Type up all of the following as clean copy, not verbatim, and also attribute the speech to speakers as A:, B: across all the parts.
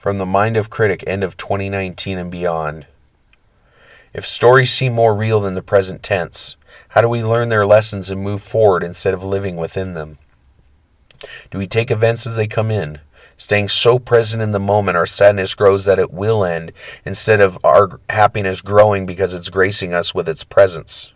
A: From the Mind of Critic, end of 2019 and beyond. If stories seem more real than the present tense, how do we learn their lessons and move forward instead of living within them? Do we take events as they come in, staying so present in the moment our sadness grows that it will end, instead of our happiness growing because it's gracing us with its presence?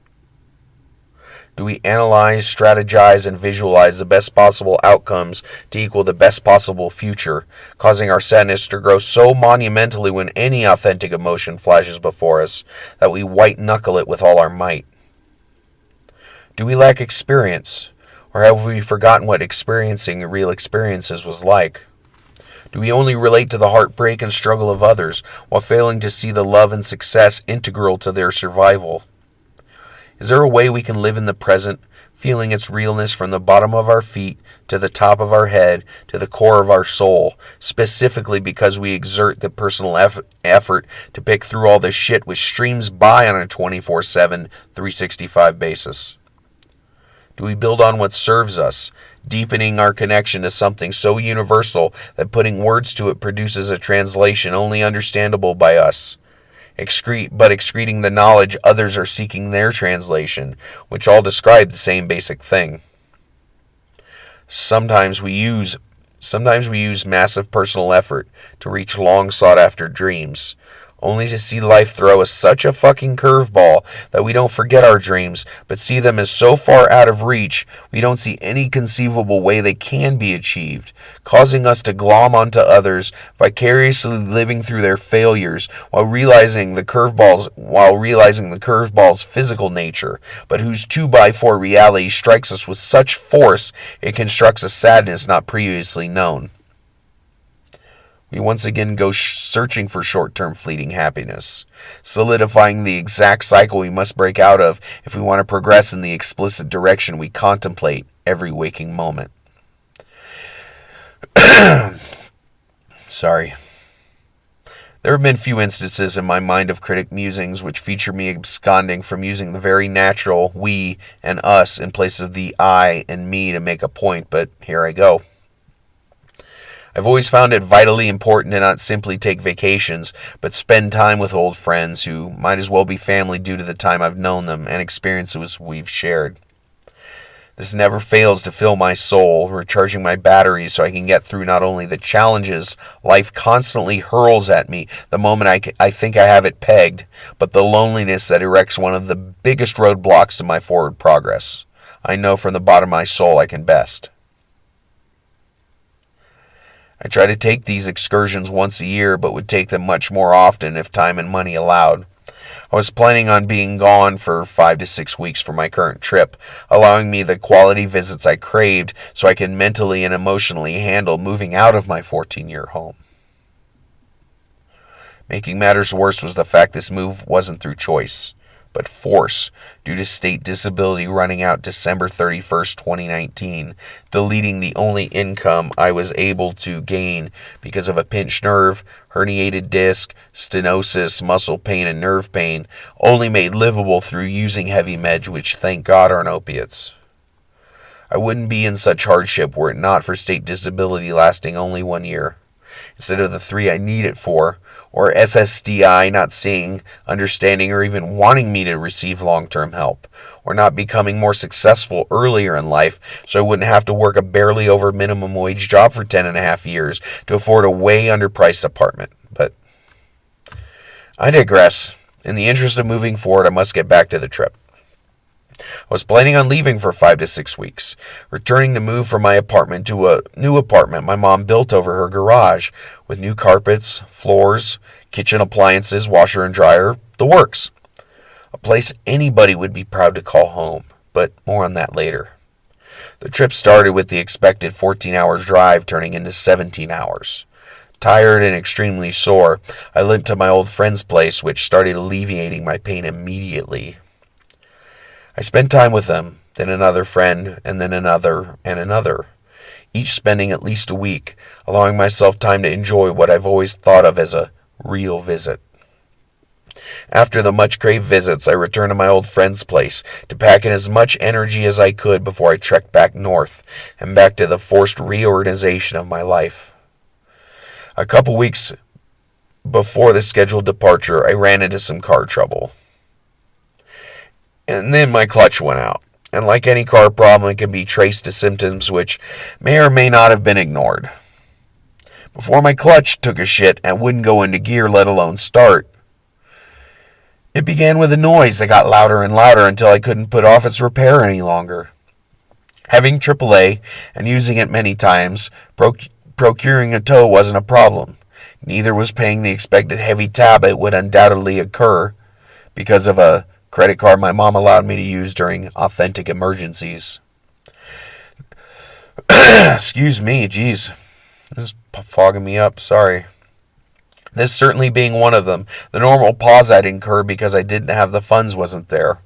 A: Do we analyze, strategize, and visualize the best possible outcomes to equal the best possible future, causing our sadness to grow so monumentally when any authentic emotion flashes before us that we white-knuckle it with all our might? Do we lack experience, or have we forgotten what experiencing real experiences was like? Do we only relate to the heartbreak and struggle of others, while failing to see the love and success integral to their survival? Is there a way we can live in the present, feeling its realness from the bottom of our feet to the top of our head to the core of our soul, specifically because we exert the personal effort to pick through all the shit which streams by on a 24/7, 365 basis? Do we build on what serves us, deepening our connection to something so universal that putting words to it produces a translation only understandable by us, excreting the knowledge others are seeking their translation, which all describe the same basic thing? Sometimes we use massive personal effort to reach long sought after dreams, only to see life throw us such a fucking curveball that we don't forget our dreams, but see them as so far out of reach we don't see any conceivable way they can be achieved, causing us to glom onto others, vicariously living through their failures while realizing the curveball's physical nature, but whose 2x4 reality strikes us with such force it constructs a sadness not previously known. We once again go searching for short-term fleeting happiness, solidifying the exact cycle we must break out of if we want to progress in the explicit direction we contemplate every waking moment. Sorry. There have been few instances in my Mind of Critic musings which feature me absconding from using the very natural we and us in place of the I and me to make a point, but here I go. I've always found it vitally important to not simply take vacations, but spend time with old friends who might as well be family due to the time I've known them and experiences we've shared. This never fails to fill my soul, recharging my batteries so I can get through not only the challenges life constantly hurls at me the moment I think I have it pegged, but the loneliness that erects one of the biggest roadblocks to my forward progress. I know from the bottom of my soul I can best. I try to take these excursions once a year, but would take them much more often if time and money allowed. I was planning on being gone for 5 to 6 weeks for my current trip, allowing me the quality visits I craved so I can mentally and emotionally handle moving out of my 14-year home. Making matters worse was the fact this move wasn't through choice, but force, due to state disability running out December 31st, 2019, deleting the only income I was able to gain because of a pinched nerve, herniated disc, stenosis, muscle pain, and nerve pain, only made livable through using heavy meds, which thank God aren't opiates. I wouldn't be in such hardship were it not for state disability lasting only 1 year, instead of the 3 I need it for, or SSDI not seeing, understanding, or even wanting me to receive long-term help, or not becoming more successful earlier in life so I wouldn't have to work a barely over minimum wage job for 10.5 years to afford a way underpriced apartment. But I digress. In the interest of moving forward, I must get back to the trip. I was planning on leaving for 5 to 6 weeks, returning to move from my apartment to a new apartment my mom built over her garage, with new carpets, floors, kitchen appliances, washer and dryer, the works. A place anybody would be proud to call home, but more on that later. The trip started with the expected 14-hour drive turning into 17 hours. Tired and extremely sore, I limped to my old friend's place, which started alleviating my pain immediately. I spent time with them, then another friend, and then another, and another, each spending at least a week, allowing myself time to enjoy what I've always thought of as a real visit. After the much-craved visits, I returned to my old friend's place to pack in as much energy as I could before I trekked back north and back to the forced reorganization of my life. A couple weeks before the scheduled departure, I ran into some car trouble. And then my clutch went out. And like any car problem, it can be traced to symptoms which may or may not have been ignored. Before my clutch took a shit and wouldn't go into gear, let alone start, it began with a noise that got louder and louder until I couldn't put off its repair any longer. Having AAA and using it many times, procuring a tow wasn't a problem. Neither was paying the expected heavy tab it would undoubtedly occur because of a credit card my mom allowed me to use during authentic emergencies. Excuse me, geez. This is fogging me up, sorry. This certainly being one of them. The normal pause I'd incur because I didn't have the funds wasn't there.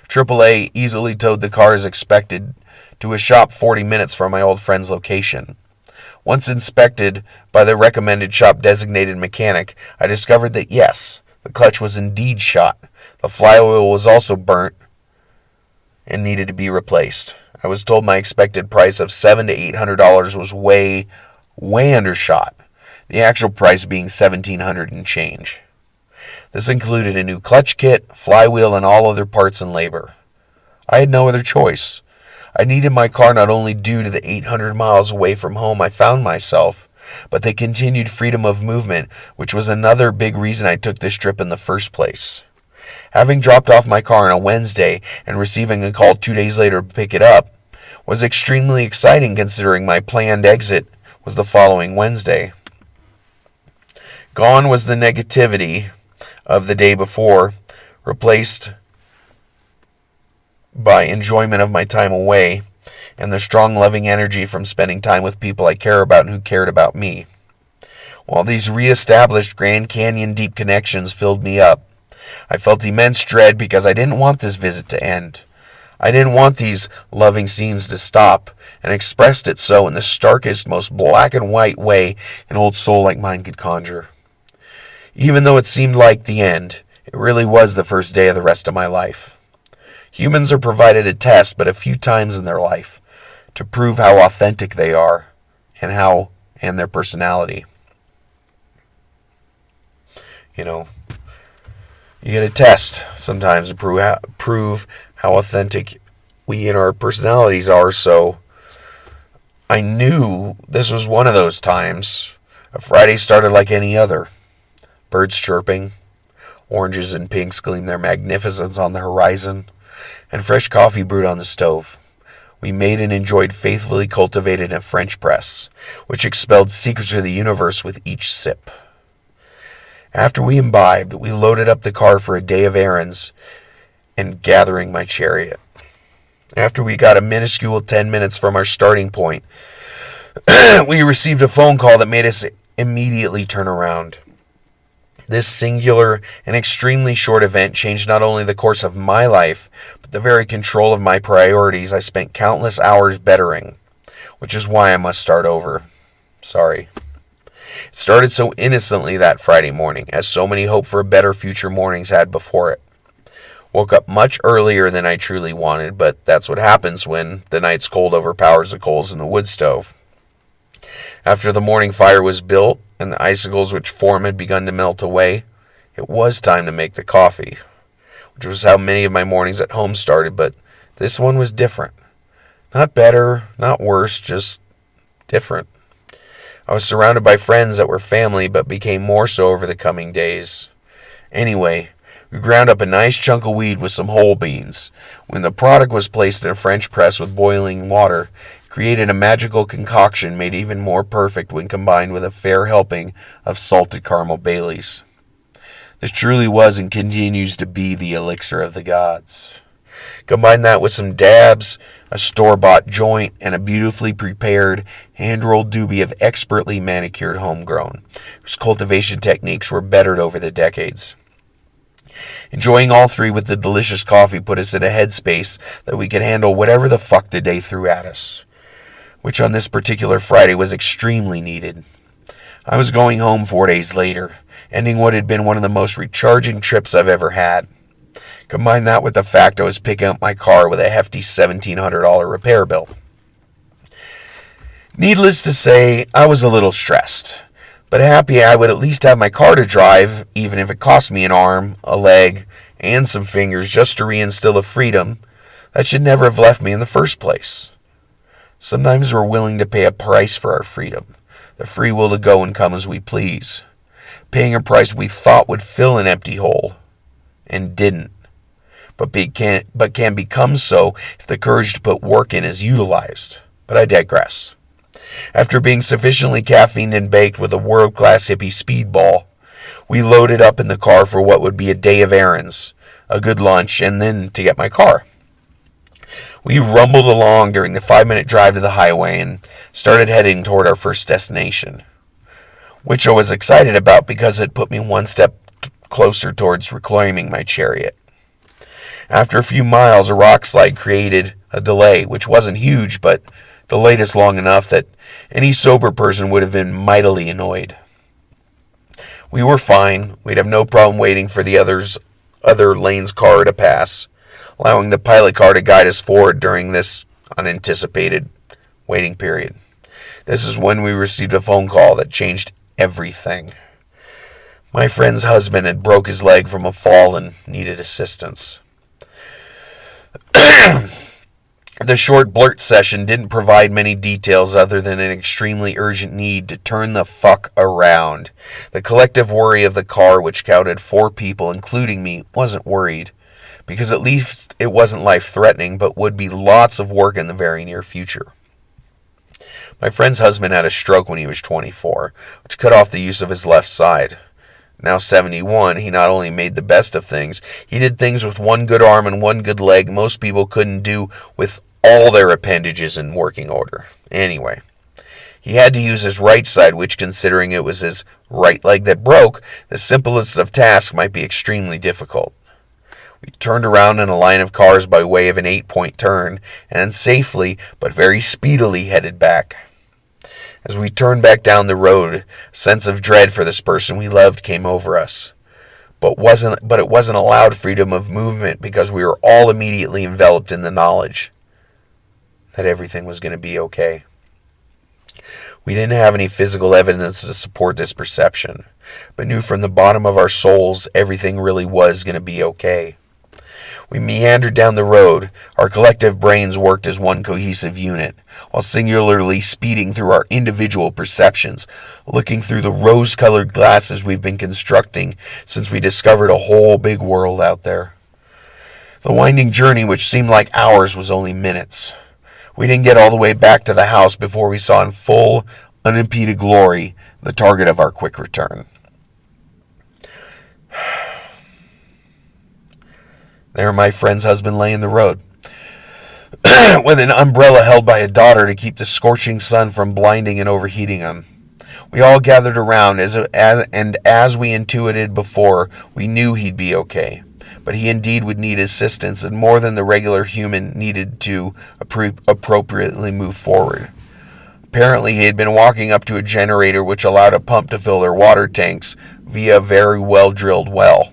A: AAA easily towed the car as expected to a shop 40 minutes from my old friend's location. Once inspected by the recommended shop designated mechanic, I discovered that yes, the clutch was indeed shot. The flywheel was also burnt and needed to be replaced. I was told my expected price of $700 to $800 was way undershot, the actual price being $1,700 and change. This included a new clutch kit, flywheel, and all other parts and labor. I had no other choice. I needed my car not only due to the 800 miles away from home I found myself, but the continued freedom of movement, which was another big reason I took this trip in the first place. Having dropped off my car on a Wednesday and receiving a call 2 days later to pick it up was extremely exciting considering my planned exit was the following Wednesday. Gone was the negativity of the day before, replaced by enjoyment of my time away and the strong loving energy from spending time with people I care about and who cared about me. While these reestablished Grand Canyon deep connections filled me up, I felt immense dread because I didn't want this visit to end. I didn't want these loving scenes to stop, and expressed it so in the starkest, most black and white way an old soul like mine could conjure. Even though it seemed like the end, it really was the first day of the rest of my life. Humans are provided a test but a few times in their life to prove how authentic they are and their personality. You know, you get a test sometimes to prove how authentic we and our personalities are, so I knew this was one of those times. A Friday started like any other. Birds chirping, oranges and pinks gleam their magnificence on the horizon, and fresh coffee brewed on the stove. We made and enjoyed faithfully cultivated a French press, which expelled secrets of the universe with each sip. After we imbibed, we loaded up the car for a day of errands and gathering my chariot. After we got a minuscule 10 minutes from our starting point, we received a phone call that made us immediately turn around. This singular and extremely short event changed not only the course of my life, but the very control of my priorities I spent countless hours bettering, which is why I must start over. Sorry. It started so innocently that Friday morning, as so many hope for a better future mornings had before it. Woke up much earlier than I truly wanted, but that's what happens when the night's cold overpowers the coals in the wood stove. After the morning fire was built, and the icicles which formed had begun to melt away, it was time to make the coffee, which was how many of my mornings at home started, but this one was different. Not better, not worse, just different. I was surrounded by friends that were family, but became more so over the coming days. Anyway, we ground up a nice chunk of weed with some whole beans. When the product was placed in a French press with boiling water, it created a magical concoction made even more perfect when combined with a fair helping of salted caramel Baileys. This truly was and continues to be the elixir of the gods. Combine that with some dabs, a store-bought joint, and a beautifully prepared, hand-rolled doobie of expertly manicured homegrown, whose cultivation techniques were bettered over the decades. Enjoying all three with the delicious coffee put us in a headspace that we could handle whatever the fuck the day threw at us, which on this particular Friday was extremely needed. I was going home 4 days later, ending what had been one of the most recharging trips I've ever had. Combine that with the fact I was picking up my car with a hefty $1,700 repair bill. Needless to say, I was a little stressed, but happy I would at least have my car to drive, even if it cost me an arm, a leg, and some fingers just to reinstill a freedom that should never have left me in the first place. Sometimes we're willing to pay a price for our freedom, the free will to go and come as we please, paying a price we thought would fill an empty hole, and didn't, but can become so if the courage to put work in is utilized. But I digress. After being sufficiently caffeined and baked with a world-class hippie speedball, we loaded up in the car for what would be a day of errands, a good lunch, and then to get my car. We rumbled along during the 5-minute drive to the highway and started heading toward our first destination, which I was excited about because it put me one step closer towards reclaiming my chariot. After a few miles, a rock slide created a delay, which wasn't huge, but delayed us long enough that any sober person would have been mightily annoyed. We were fine. We'd have no problem waiting for the other lane's car to pass, allowing the pilot car to guide us forward during this unanticipated waiting period. This is when we received a phone call that changed everything. My friend's husband had broke his leg from a fall and needed assistance. The short blurt session didn't provide many details other than an extremely urgent need to turn the fuck around. The collective worry of the car, which counted 4 people, including me, wasn't worried, because at least it wasn't life-threatening, but would be lots of work in the very near future. My friend's husband had a stroke when he was 24, which cut off the use of his left side. Now 71, he not only made the best of things, he did things with one good arm and one good leg most people couldn't do with all their appendages in working order. Anyway, he had to use his right side, which, considering it was his right leg that broke, the simplest of tasks might be extremely difficult. We turned around in a line of cars by way of an 8-point turn, and safely, but very speedily, headed back. As we turned back down the road, a sense of dread for this person we loved came over us. But it wasn't allowed freedom of movement because we were all immediately enveloped in the knowledge that everything was going to be okay. We didn't have any physical evidence to support this perception, but knew from the bottom of our souls everything really was going to be okay. We meandered down the road. Our collective brains worked as one cohesive unit, while singularly speeding through our individual perceptions, looking through the rose-colored glasses we've been constructing since we discovered a whole big world out there. The winding journey, which seemed like hours, was only minutes. We didn't get all the way back to the house before we saw in full, unimpeded glory the target of our quick return. There my friend's husband lay in the road, with an umbrella held by a daughter to keep the scorching sun from blinding and overheating him. We all gathered around, and as we intuited before, we knew he'd be okay. But he indeed would need assistance, and more than the regular human needed to appropriately move forward. Apparently, he had been walking up to a generator which allowed a pump to fill their water tanks via a very well-drilled well.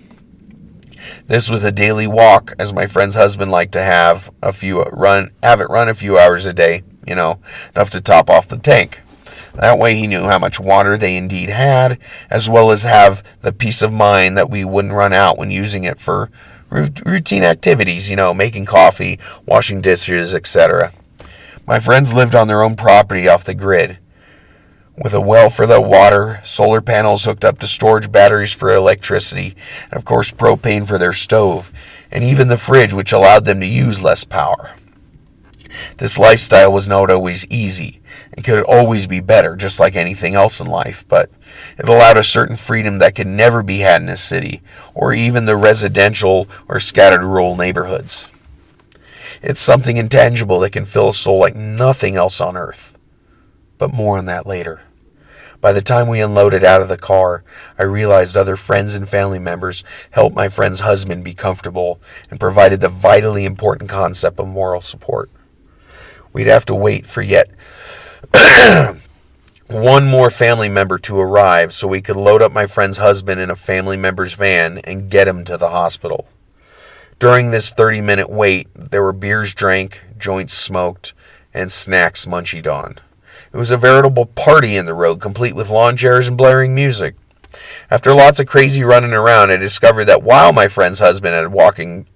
A: This was a daily walk, as my friend's husband liked to have it run a few hours a day, enough to top off the tank. That way he knew how much water they indeed had, as well as have the peace of mind that we wouldn't run out when using it for routine activities, making coffee, washing dishes, etc. My friends lived on their own property off the grid, with a well for the water, solar panels hooked up to storage batteries for electricity, and of course propane for their stove, and even the fridge, which allowed them to use less power. This lifestyle was not always easy, and could always be better, just like anything else in life, but it allowed a certain freedom that could never be had in a city, or even the residential or scattered rural neighborhoods. It's something intangible that can fill a soul like nothing else on earth. But more on that later. By the time we unloaded out of the car, I realized other friends and family members helped my friend's husband be comfortable and provided the vitally important concept of moral support. We'd have to wait for yet one more family member to arrive so we could load up my friend's husband in a family member's van and get him to the hospital. During this 30-minute wait, there were beers drank, joints smoked, and snacks munchied on. It was a veritable party in the road, complete with lawn chairs and blaring music. After lots of crazy running around, I discovered that while my friend's husband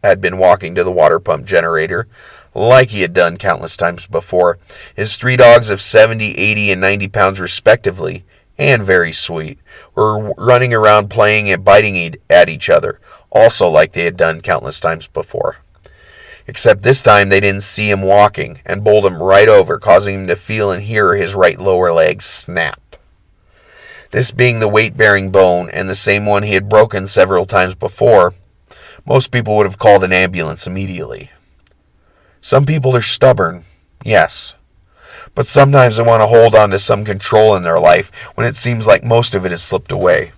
A: had been walking to the water pump generator, like he had done countless times before, his 3 dogs of 70, 80, and 90 pounds respectively, and very sweet, were running around playing and biting at each other, also like they had done countless times before. Except this time they didn't see him walking, and bowled him right over, causing him to feel and hear his right lower leg snap. This being the weight-bearing bone, and the same one he had broken several times before, most people would have called an ambulance immediately. Some people are stubborn, yes, but sometimes they want to hold on to some control in their life when it seems like most of it has slipped away.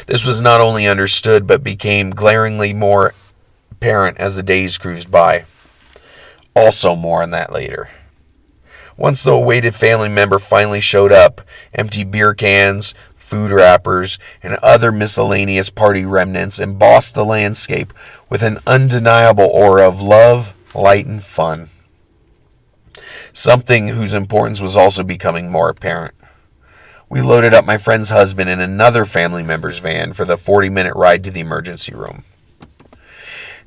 A: This was not only understood, but became glaringly more apparent as the days cruised by. Also more on that later. Once the awaited family member finally showed up, empty beer cans, food wrappers, and other miscellaneous party remnants embossed the landscape with an undeniable aura of love, light, and fun. Something whose importance was also becoming more apparent. We loaded up my friend's husband in another family member's van for the 40-minute ride to the emergency room.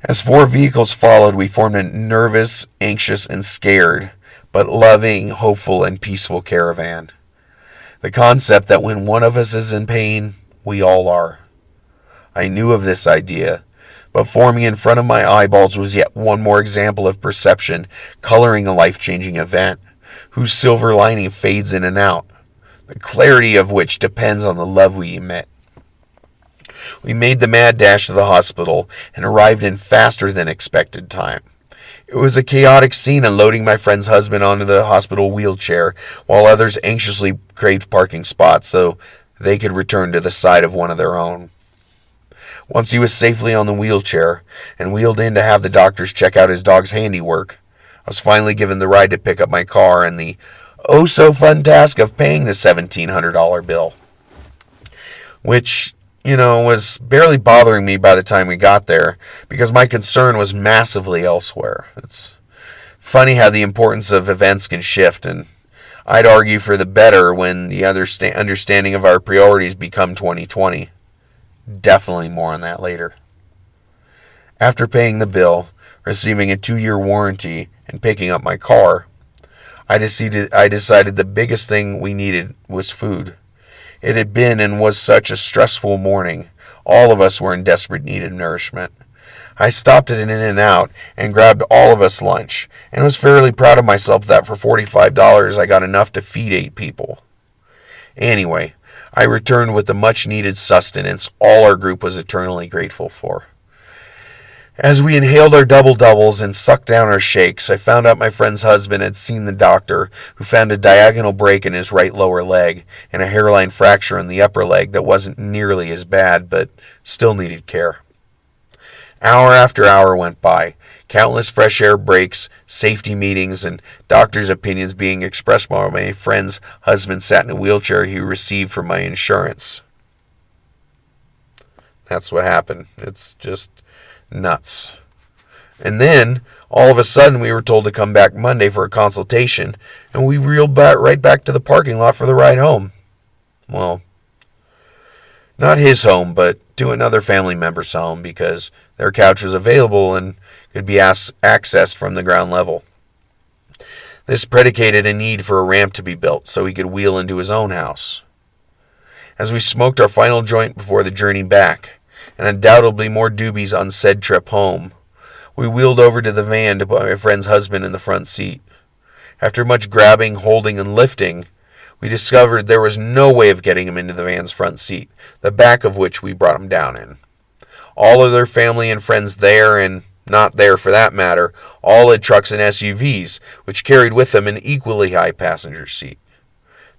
A: As 4 vehicles followed, we formed a nervous, anxious, and scared, but loving, hopeful, and peaceful caravan. The concept that when one of us is in pain, we all are. I knew of this idea, but forming in front of my eyeballs was yet one more example of perception coloring a life-changing event, whose silver lining fades in and out, the clarity of which depends on the love we emit. We made the mad dash to the hospital and arrived in faster than expected time. It was a chaotic scene unloading my friend's husband onto the hospital wheelchair, while others anxiously craved parking spots so they could return to the side of one of their own. Once he was safely on the wheelchair and wheeled in to have the doctors check out his dog's handiwork, I was finally given the ride to pick up my car and the oh-so-fun task of paying the $1,700 bill, which was barely bothering me by the time we got there, because my concern was massively elsewhere. It's funny how the importance of events can shift, and I'd argue for the better when the understanding of our priorities become 2020. Definitely more on that later. After paying the bill, receiving a 2-year warranty, and picking up my car, I decided the biggest thing we needed was food. It had been and was such a stressful morning. All of us were in desperate need of nourishment. I stopped at an In-N-Out and grabbed all of us lunch, and was fairly proud of myself that for $45 I got enough to feed 8 people. Anyway, I returned with the much-needed sustenance all our group was eternally grateful for. As we inhaled our double-doubles and sucked down our shakes, I found out my friend's husband had seen the doctor, who found a diagonal break in his right lower leg and a hairline fracture in the upper leg that wasn't nearly as bad, but still needed care. Hour after hour went by, countless fresh air breaks, safety meetings, and doctors' opinions being expressed while my friend's husband sat in a wheelchair he received from my insurance. That's what happened. It's just nuts. And then, all of a sudden, we were told to come back Monday for a consultation, and we reeled right back to the parking lot for the ride home. Well, not his home, but to another family member's home, because their couch was available and could be accessed from the ground level. This predicated a need for a ramp to be built so he could wheel into his own house. As we smoked our final joint before the journey back, and undoubtedly more doobies on said trip home, we wheeled over to the van to put my friend's husband in the front seat. After much grabbing, holding, and lifting, we discovered there was no way of getting him into the van's front seat, the back of which we brought him down in. All of their family and friends there, and not there for that matter, all had trucks and SUVs, which carried with them an equally high passenger seat.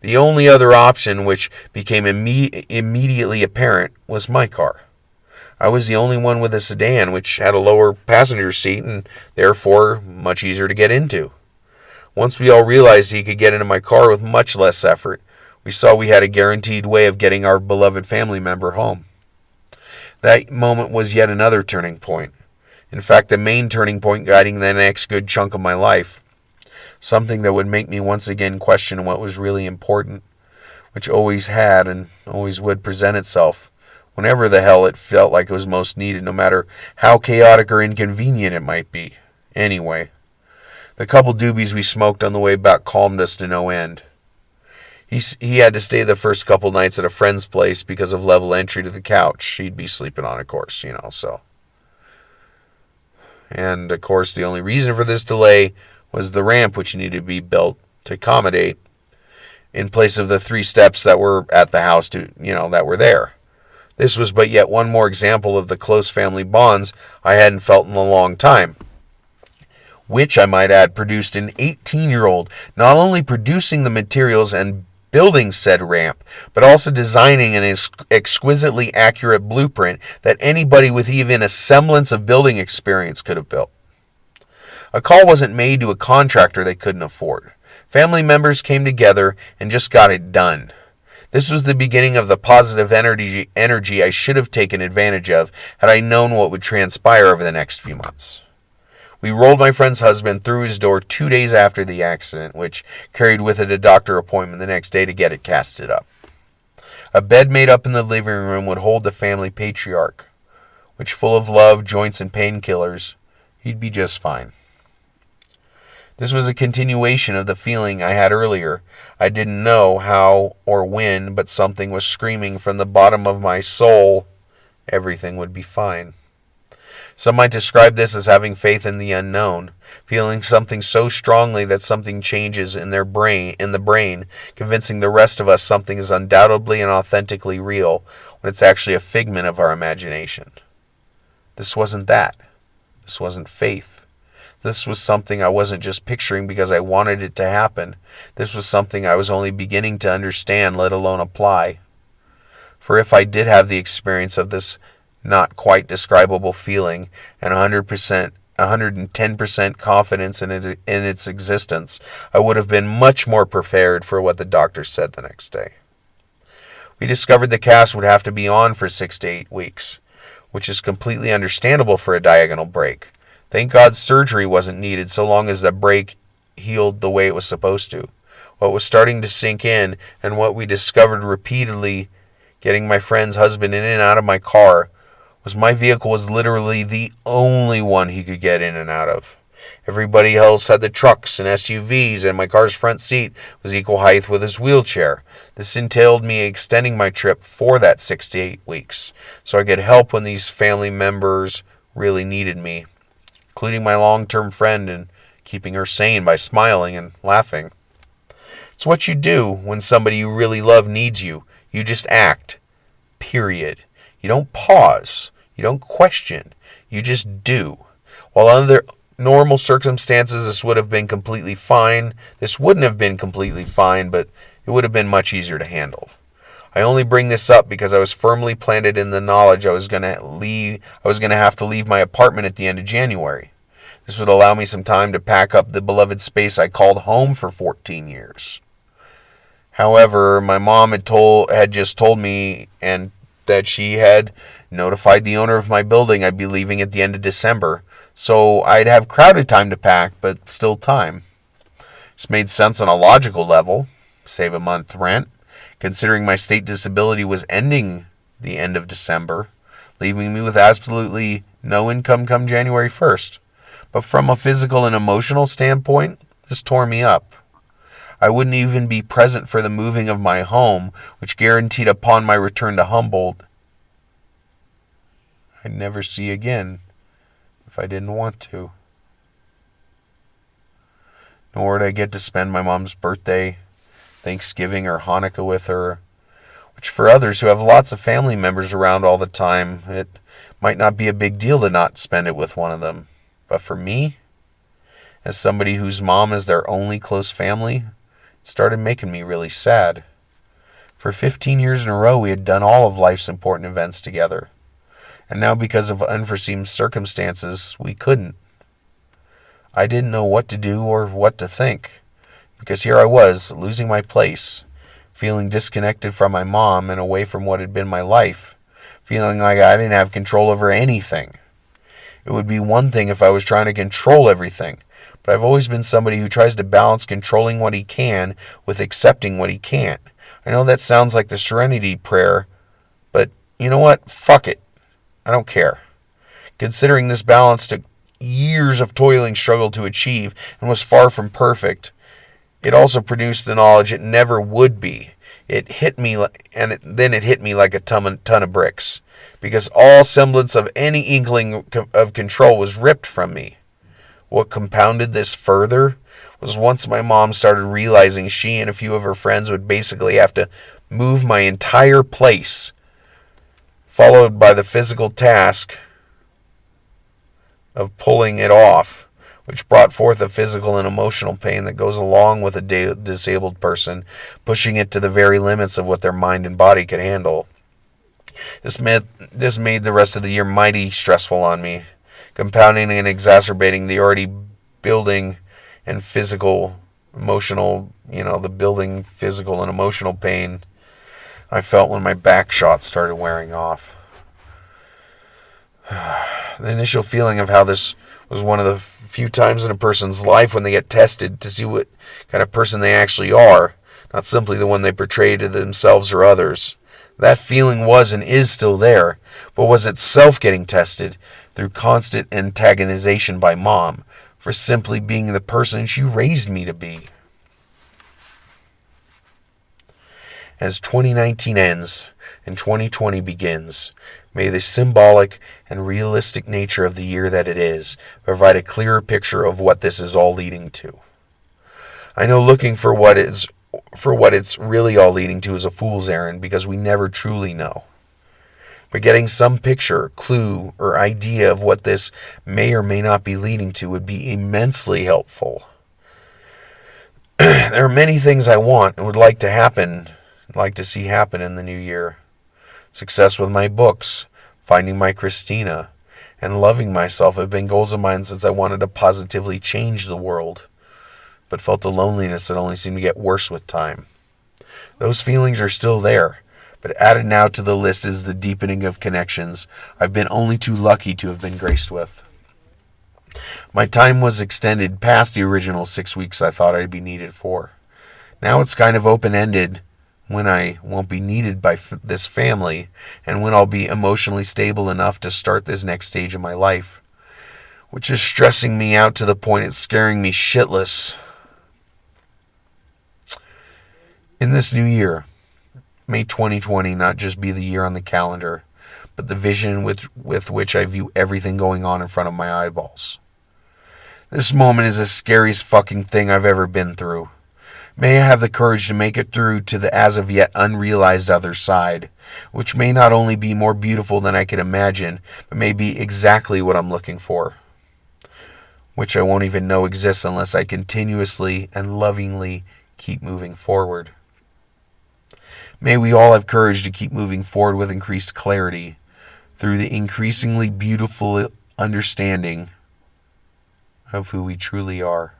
A: The only other option, which became immediately apparent, was my car. I was the only one with a sedan, which had a lower passenger seat and therefore much easier to get into. Once we all realized he could get into my car with much less effort, we saw we had a guaranteed way of getting our beloved family member home. That moment was yet another turning point. In fact, the main turning point guiding the next good chunk of my life. something that would make me once again question what was really important, which always had and always would present itself whenever the hell it felt like it was most needed, no matter how chaotic or inconvenient it might be. Anyway, the couple doobies we smoked on the way back calmed us to no end. He had to stay the first couple nights at a friend's place because of level entry to the couch he'd be sleeping on, of course, so. And, of course, the only reason for this delay was the ramp which needed to be built to accommodate in place of the 3 steps that were at the house that were there. This was but yet one more example of the close family bonds I hadn't felt in a long time, which, I might add, produced an 18-year-old not only producing the materials and building said ramp, but also designing an exquisitely accurate blueprint that anybody with even a semblance of building experience could have built. A call wasn't made to a contractor they couldn't afford. Family members came together and just got it done. This was the beginning of the positive energy I should have taken advantage of had I known what would transpire over the next few months. We rolled my friend's husband through his door 2 days after the accident, which carried with it a doctor appointment the next day to get it casted up. A bed made up in the living room would hold the family patriarch, which, full of love, joints, and painkillers, he'd be just fine. This was a continuation of the feeling I had earlier. I didn't know how or when, but something was screaming from the bottom of my soul, everything would be fine. Some might describe this as having faith in the unknown, feeling something so strongly that something changes in the brain, convincing the rest of us something is undoubtedly and authentically real when it's actually a figment of our imagination. This wasn't that. This wasn't faith. This was something I wasn't just picturing because I wanted it to happen. This was something I was only beginning to understand, let alone apply. For if I did have the experience of this not quite describable feeling and 110% confidence in its existence, I would have been much more prepared for what the doctor said the next day. We discovered the cast would have to be on for 6 to 8 weeks, which is completely understandable for a diagonal break. Thank God surgery wasn't needed so long as the break healed the way it was supposed to. What was starting to sink in, and what we discovered repeatedly getting my friend's husband in and out of my car, was my vehicle was literally the only one he could get in and out of. Everybody else had the trucks and SUVs, and my car's front seat was equal height with his wheelchair. This entailed me extending my trip for that 6 to 8 weeks, so I could help when these family members really needed me, including my long-term friend, and keeping her sane by smiling and laughing. It's what you do when somebody you really love needs you. You just act. Period. You don't pause. You don't question. You just do. While under normal circumstances this would have been completely fine, this wouldn't have been completely fine, but it would have been much easier to handle. I only bring this up because I was firmly planted in the knowledge I was going to have to leave my apartment at the end of January. This would allow me some time to pack up the beloved space I called home for 14 years. However, my mom had just told me and that she had notified the owner of my building I'd be leaving at the end of December, so I'd have crowded time to pack, but still time. This made sense on a logical level. Save a month rent, considering my state disability was ending the end of December, leaving me with absolutely no income come January 1st. But from a physical and emotional standpoint, this tore me up. I wouldn't even be present for the moving of my home, which guaranteed upon my return to Humboldt I'd never see again if I didn't want to. Nor would I get to spend my mom's birthday, Thanksgiving, or Hanukkah with her, which for others who have lots of family members around all the time, it might not be a big deal to not spend it with one of them. But for me, as somebody whose mom is their only close family, it started making me really sad. For 15 years in a row, we had done all of life's important events together. And now, because of unforeseen circumstances, we couldn't. I didn't know what to do or what to think, because here I was, losing my place, feeling disconnected from my mom and away from what had been my life, feeling like I didn't have control over anything. It would be one thing if I was trying to control everything, but I've always been somebody who tries to balance controlling what he can with accepting what he can't. I know that sounds like the Serenity Prayer, but you know what? Fuck it. I don't care. Considering this balance took years of toiling struggle to achieve and was far from perfect, it also produced the knowledge it never would be. It hit me, then it hit me like a ton of bricks, because all semblance of any inkling of control was ripped from me. What compounded this further was once my mom started realizing she and a few of her friends would basically have to move my entire place, followed by the physical task of pulling it off, which brought forth a physical and emotional pain that goes along with a disabled person, pushing it to the very limits of what their mind and body could handle. This made the rest of the year mighty stressful on me, compounding and exacerbating the already building and physical, emotional, the building physical and emotional pain I felt when my back shot started wearing off. The initial feeling of how this was one of the few times in a person's life when they get tested to see what kind of person they actually are, not simply the one they portray to themselves or others. That feeling was and is still there, but was itself getting tested through constant antagonization by Mom for simply being the person she raised me to be. As 2019 ends and 2020 begins, may the symbolic and realistic nature of the year that it is provide a clearer picture of what this is all leading to. I know looking for what it's really all leading to is a fool's errand, because we never truly know. But getting some picture, clue, or idea of what this may or may not be leading to would be immensely helpful. There are many things I want and would like to see happen in the new year. Success with my books, finding my Christina, and loving myself have been goals of mine since I wanted to positively change the world, but felt a loneliness that only seemed to get worse with time. Those feelings are still there, but added now to the list is the deepening of connections I've been only too lucky to have been graced with. My time was extended past the original 6 weeks I thought I'd be needed for. Now it's kind of open-ended when I won't be needed by this family, and when I'll be emotionally stable enough to start this next stage of my life, which is stressing me out to the point it's scaring me shitless. In this new year, may 2020 not just be the year on the calendar, but the vision with which I view everything going on in front of my eyeballs. This moment is the scariest fucking thing I've ever been through. May I have the courage to make it through to the as of yet unrealized other side, which may not only be more beautiful than I could imagine, but may be exactly what I'm looking for, which I won't even know exists unless I continuously and lovingly keep moving forward. May we all have courage to keep moving forward with increased clarity through the increasingly beautiful understanding of who we truly are.